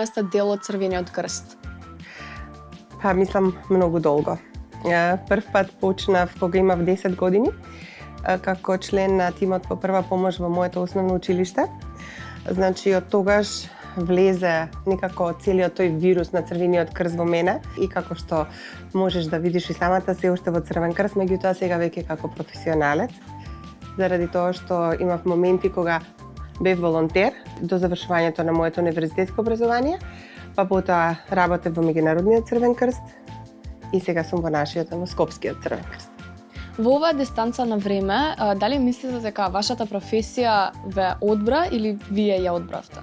кога сте дел од Црвениот крст? Па мислам многу долго. Прв пат почнав кога имав 10 години, како член на тимот по прва помош во моето основно училиште. Значи, од тогаш влезе некако целиот тој вирус на Црвениот крст во мене и како што можеш да видиш и самата се уште во Црвен крст, меѓутоа сега веќе како професионалец, заради тоа што имав моменти кога бев волонтер до завршувањето на моето универзитетско образование, па потоа работев во Меѓународниот Црвен крст и сега сум во нашиот, во Скопскиот Црвен крст. Во оваа дистанца на време, дали мислите дека вашата професија ве одбра или вие ја одбравте?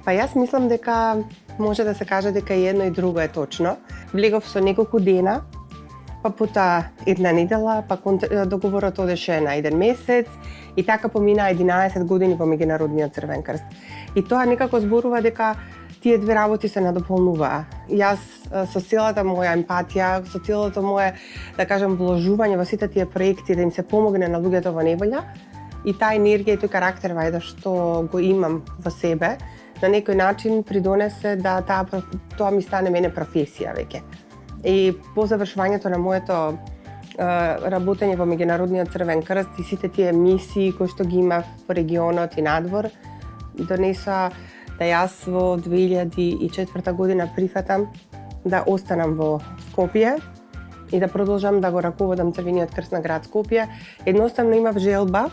Па јас мислам дека може да се каже дека и едно и друго е точно. Влегов со неколку дена, па потоа една недела, па договорот одеше на еден месец и така помина 11 години во Меѓународниот Црвен крст. И тоа некако зборува дека тие две работи се надополнуваа. Јас со целата моја емпатија, со целото мое, да кажам, вложување во сите тие проекти да им се помогне на луѓето во неволја и таа енергија и тој карактер вајде што го имам во себе, на некој начин придонесе да тоа ми стане мене професија веќе. И по завршувањето на моето работење во Меѓународниот Црвен крст и сите тие мисии кои што ги имав во регионот и надвор, донесоа да јас во 2004 година прифатам да останам во Скопје и да продолжам да го раководам Црвениот крст на град Скопје. Едноставно имав желба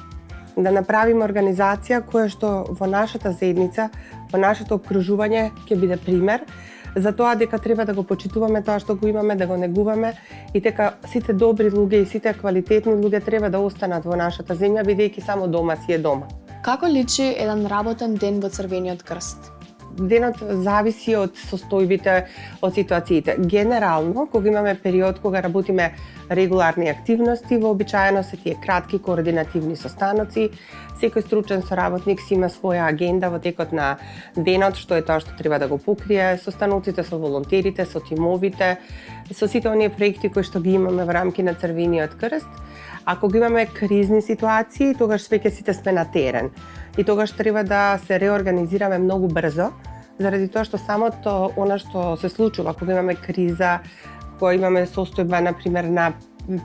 да направиме организација која што во нашата заедница, во нашето окружување ќе биде пример за тоа дека треба да го почитуваме тоа што го имаме, да го негуваме и дека сите добри луѓе и сите квалитетни луѓе треба да останат во нашата земја, бидејќи само дома си е дома. Како личи еден работен ден во Црвениот крст? Денот зависи од состојбите, од ситуациите. Генерално, кога имаме период кога работиме регуларни активности, вообичаено се тие кратки координативни состаноци. Секој стручен соработник си има своја агенда во текот на денот, што е тоа што треба да го покрие, состаноците со волонтерите, со тимовите, со сите оние проекти кои што ги имаме во рамки на Црвениот крст. А кога имаме кризни ситуации, тогаш веќе сите сме на терен. И тогаш треба да се реорганизираме многу брзо, заради тоа што самото она што се случува кога имаме криза, кога имаме состојба, например, на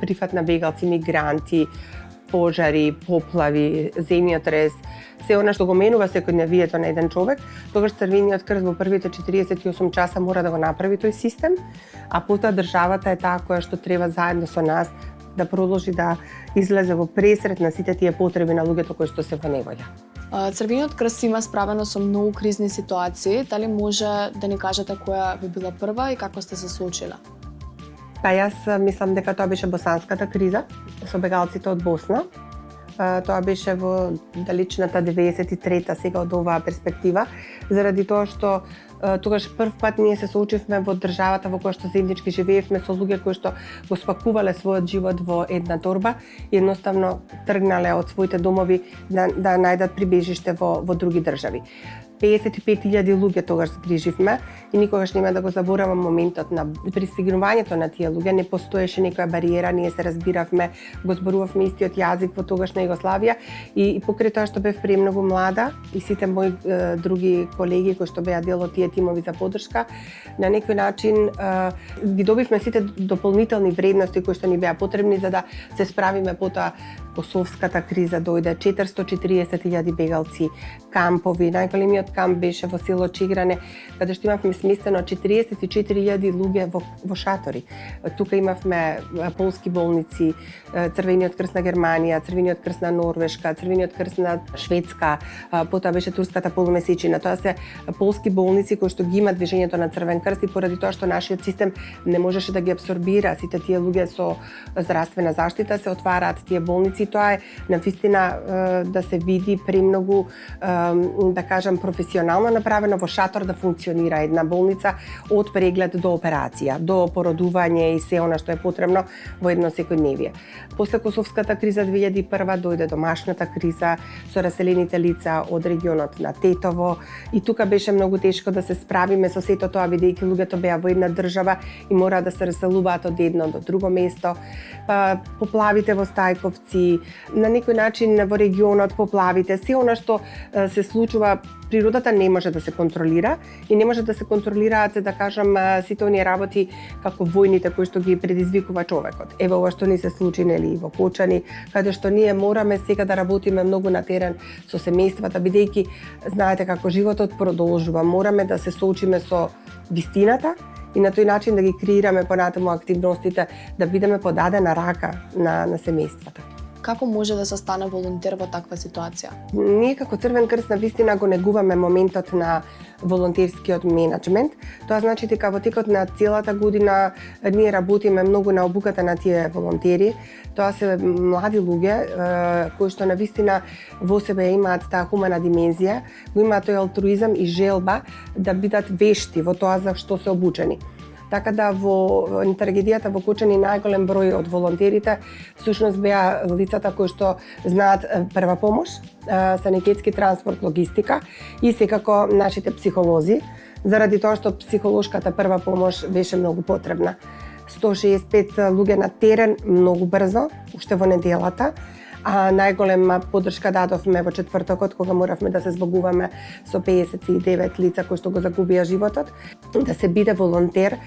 прифат на бегалци, мигранти, пожари, поплави, земјотрес, се она што го менува секојдневието на еден човек, тогаш Црвениот крст во првите 48 часа мора да го направи тој систем, а потоа државата е таа која што треба заедно со нас да продолжи да излезе во пресрет на сите тие потреби на луѓето кои што се во неволја. Црвениот крст има справено со многу кризни ситуации. Дали може да ни кажете која би била прва и како сте се соочила? Па јас мислам дека тоа беше босанската криза со бегалците од Босна. Тоа беше во далечната 93-та, сега од оваа перспектива, заради тоа што тогаш прв пат ние се соочивме во државата во која што заеднички живеевме со луѓе кои што го спакувале својот живот во една торба и едноставно тргнале од своите домови да најдат прибежиште во други држави. 55.000 луѓе тогаш згриживме и никогаш нема да го заборавам моментот на пристигнувањето на тие луѓе. Не постоеше некоја бариера, ние се разбиравме, го зборувавме истиот јазик во тогашна Југославија и покрај тоа што бев премногу млада и сите мои други колеги кои што беа дел од тие тимови за поддршка, на некој начин ги добивме сите дополнителни вредности кои што ни беа потребни за да се справиме потоа. Косовската криза дојде, 440.000 бегалци, кампови, најголемиот камп беше во село Чигране, каде што имавме сместено 44.000 луѓе во шатори. Тука имавме полски болници, Црвениот крст на Германија, Црвениот крст на Норвешка, Црвениот крст на Шведска, потоа беше турската полумесечина. Тоа се полски болници кои што ги има движењето на Црвен крст и поради тоа што нашиот систем не можеше да ги абсорбира сите тие луѓе со здравствена заштита, се отвараат тие болници. Тоа е навистина да се види премногу, да кажам, професионално направено во шатор да функционира една болница од преглед до операција, до породување и се она што е потребно во едно секојдневие. После Косовската криза 2001 дојде домашната криза со раселените лица од регионот на Тетово и тука беше многу тешко да се справиме со сето тоа бидејќи луѓето беа во една држава и мора да се раселуваат од едно до друго место. Поплавите во Стајковци, води, на некој начин во регионот поплавите, се она што се случува. Природата не може да се контролира и не може да се контролираат, да кажам, сите оние работи како војните кои што ги предизвикува човекот. Ево ова што ни се случи, нели, во Кочани, каде што ние мораме сега да работиме многу на терен со семејствата, бидејќи знаете како животот продолжува, мораме да се соочиме со вистината и на тој начин да ги креираме понатаму активностите, да бидеме подадена рака на семејствата. Како може да се стане волонтер во таква ситуација? Ние како Црвен крст на вистина го негуваме моментот на волонтерскиот менеджмент. Тоа значи дека во текот на целата година ние работиме многу на обуката на тие волонтери. Тоа се млади луѓе кои што на вистина во себе имаат таа хумана димензија, го имаат тој алтруизам и желба да бидат вешти во тоа за што се обучени. Така да во трагедијата во Кочани најголем број од волонтерите всушност беа лицата кои што знаат прва помош, санитетски транспорт, логистика и секако нашите психолози, заради тоа што психолошката прва помош беше многу потребна. 165 луѓе на терен многу брзо, уште во неделата, а најголема поддршка дадовме во четвртокот кога моравме да се збогуваме со 59 лица кои што го загубија животот. Да се биде волонтер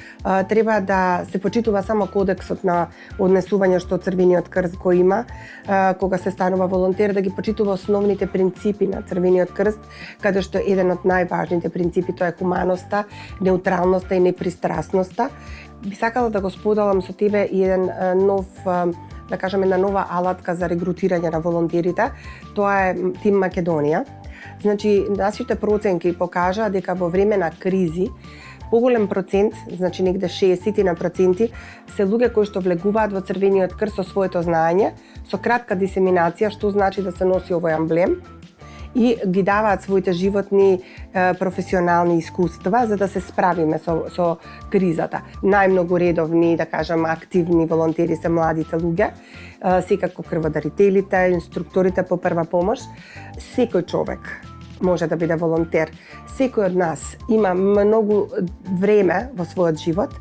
треба да се почитува само кодексот на однесување што Црвениот крст го има, кога се станува волонтер, да ги почитува основните принципи на Црвениот крст, каде што еден од најважните принципи тоа е хуманоста, неутралноста и непристрасноста. Би сакала да го споделам со тебе и еден нов, да кажем, една нова алатка за регрутирање на волонтерите. Тоа е Тим Македонија. Значи, нашите проценки покажаа дека во време на кризи поголем процент, значи негде 60%, се луѓе кои што влегуваат во Црвениот крст со своето знаење, со кратка дисеминација, што значи да се носи овој амблем, и ги даваат своите животни професионални искуства за да се справиме со кризата. Најмногу редовни, да кажам, активни волонтери се младите луѓе, секако крводарителите, инструкторите по прва помош. Секој човек може да биде волонтер. Секој од нас има многу време во својот живот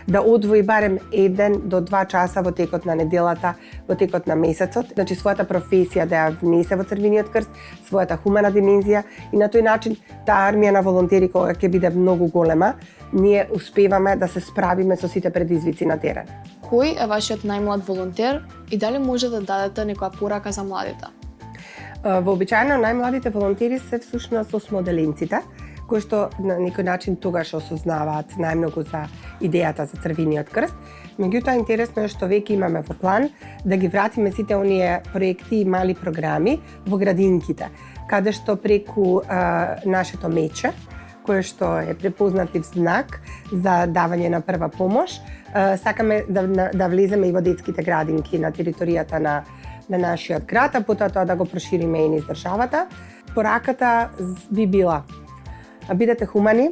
да одвои барем 1 до 2 часа во текот на неделата, во текот на месецот, значи својата професија да ја внесе во Црвениот крст, својата хумана димензија и на тој начин таа армија на волонтери кога ќе биде многу голема, ние успеваме да се справиме со сите предизвици на терен. Кој е вашиот најмлад волонтер и дали може да дадете некоја порака за младите? Вообичаено најмладите волонтери се всушност осмоделенците, кои што на некој начин тогаш осознаваат најмногу за идејата за Црвениот крст. Меѓутоа, интересно е што веќе имаме во план да ги вратиме сите оние проекти и мали програми во градинките, каде што преку нашето мече, кое што е препознатлив знак за давање на прва помош, сакаме да влеземе и во детските градинки на територијата на нашиот град, а потоа тоа да го прошириме и низ државата. Пораката би била: бидете хумани,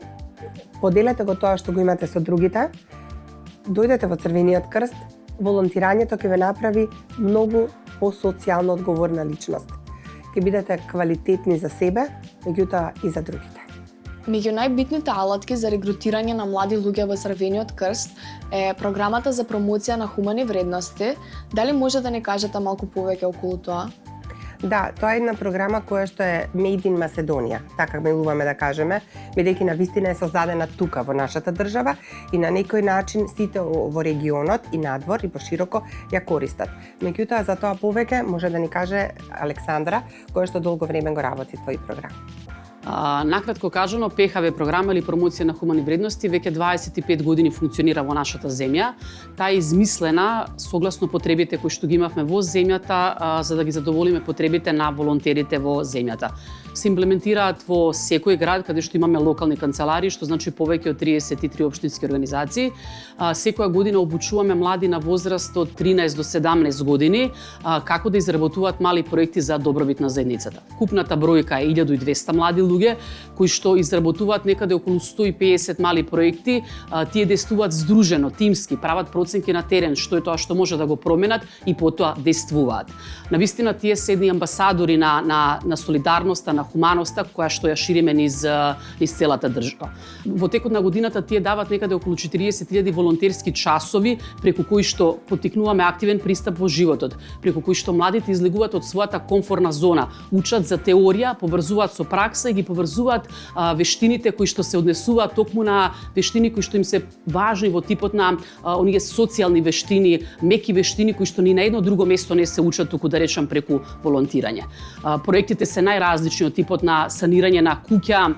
поделете го тоа што го имате со другите, дојдете во Црвениот крст, волонтирањето ќе ве направи многу по-социјално одговорна личност. Ќе бидете квалитетни за себе, меѓутоа и за другите. Меѓу најбитните алатки за регрутирање на млади луѓе во Црвениот крст е програмата за промоција на хумани вредности. Дали може да ни кажете малку повеќе околу тоа? Да, тоа е една програма која што е Made in Macedonia, така милуваме да кажеме, бидејќи на вистина е создадена тука во нашата држава и на некој начин сите во регионот и надвор и пошироко ја користат. Меѓутоа за тоа повеќе може да ни каже Александра, која што долго време го работи тој програм. Накратко кажано, ПХВ програма или промоција на хумани вредности веќе 25 години функционира во нашата земја. Таа е измислена согласно потребите кои што ги имавме во земјата, за да ги задоволиме потребите на волонтерите во земјата. Се имплементираат во секој град каде што имаме локални канцеларии, што значи повеќе од 33 општински организации. Секоја година обучуваме млади на возраст од 13 до 17 години како да изработуваат мали проекти за добробит на заедницата. Купната бројка е 1200 млади луѓе луѓе кои што изработуваат некаде околу 150 мали проекти, тие действуваат здружено, тимски, прават проценки на терен, што е тоа што може да го променат и потоа действуваат. Навистина тие се едни амбасадори на солидарноста, на хуманоста, која што ја шириме низ целата држава. Во текот на годината тие дават некаде околу 40.000 волонтерски часови, преку кои што поттикнуваме активен пристап во животот, преку кои што младите излегуваат од својата комфорна зона, учат за теорија, поврзуваат со пракса и ги поврзуваат вештините кои што се однесуваат токму на вештини кои што им се важни во типот на оние социјални вештини, меки вештини кои што ни на едно друго место не се учат, туку да речам преку волонтирање. Проектите се најразлични од типот на санирање на куќа,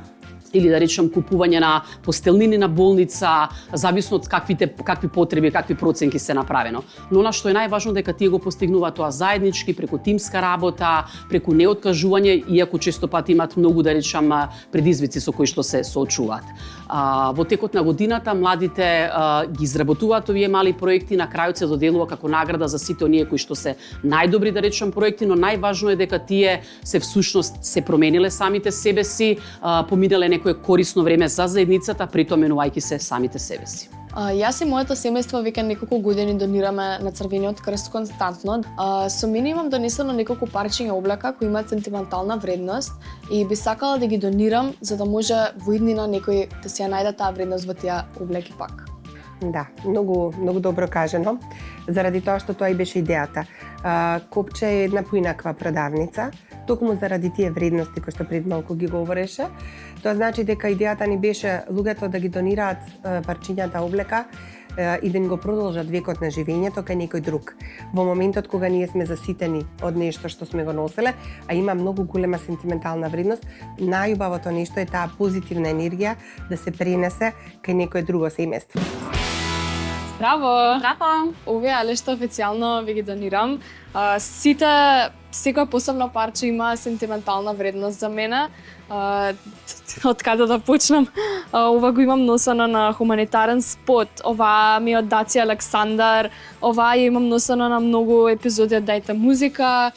или да речем купување на постелнини на болница, зависно од какви потреби, какви проценки се направено. Но она што е најважно дека тие го постигнуваат тоа заеднички, преку тимска работа, преку неоткажување, иако често пати имаат многу, да речем, предизвици со кои што се соочуваат. Во текот на годината младите ги изработуваат овие мали проекти, на крајот се доделува како награда за сите оние кои што се најдобри, да речем, проекти, но најважно е дека тие се всушност се промениле самите себе си, поминале некое корисно време за заедницата, притоа менувајќи се самите себе си. Јас и моето семејство веќе неколку години донираме на Црвениот крст константно. Со мене имам донесено неколку парчиња облека кои имаат сентиментална вредност и би сакала да ги донирам за да може во иднина некој да си ја најде таа вредност во тие облеки пак. Да, многу добро кажано, заради тоа што тоа и беше идејата. Копче е една поинаква продавница, токму заради тие вредности кои што пред малку ги говореше. Тоа значи дека идејата ни беше луѓето да ги донираат парчињата облека и да ни го продолжат векот на живењето кај некој друг. Во моментот кога ние сме заситени од нешто што сме го носеле, а има многу голема сентиментална вредност, најубавото нешто е таа позитивна енергија да се пренесе кај некој друго семејство. Здраво! Здраво! Овие алешта официјално ви ги донирам. Секој посебно парче има сентиментална вредност за мене. Од каде да почнам? Ова го имам носено на хуманитарен спот. Ова ми е од Даци Александар. Ова ја имам носено на многу епизоди од Дајте музика.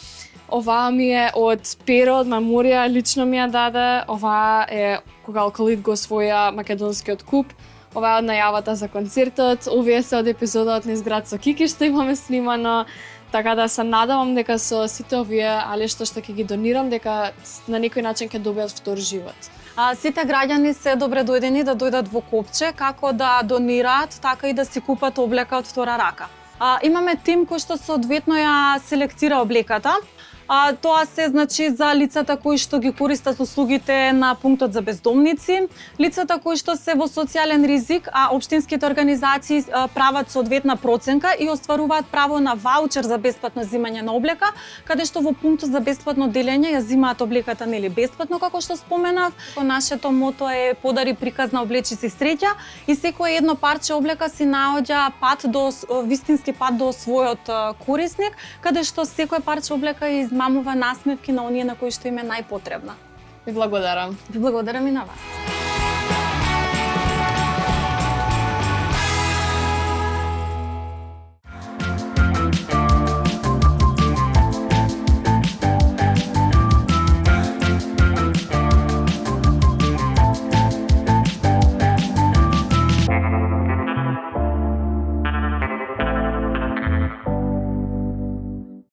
Ова ми е од Перо, од Меморија, лично ми ја даде. Ова е кога Алкалит го освоја македонскиот куп. Ова е од најавата за концертот. Овие се од епизодот низ град со Кики што имаме снимано. Така да се надевам дека со сите овие алешта што ќе ги донирам, дека на некој начин ќе добијат втор живот. Сите граѓани се добре дојдени да дојдат во Копче, како да донираат, така и да си купат облека од втора рака. Имаме тим кој што соодветно ја селектира облеката. Тоа се значи за лицата кои што ги користат услугите на пунктот за бездомници, лицата кои што се во социјален ризик, а општинските организации прават соодветна проценка и остваруваат право на ваучер за бесплатно зимање на облека, каде што во пунктот за бесплатно делење ја зимаат облеката нели бесплатно, како што споменав. Нашето мото е подари приказна облечи си среќа и секое едно парче облека си наоѓа вистински пат до својот корисник, каде што секое парче облека измамува насмевки на оние на кои што им е најпотребна. Ви благодарам. Ви благодарам и на вас.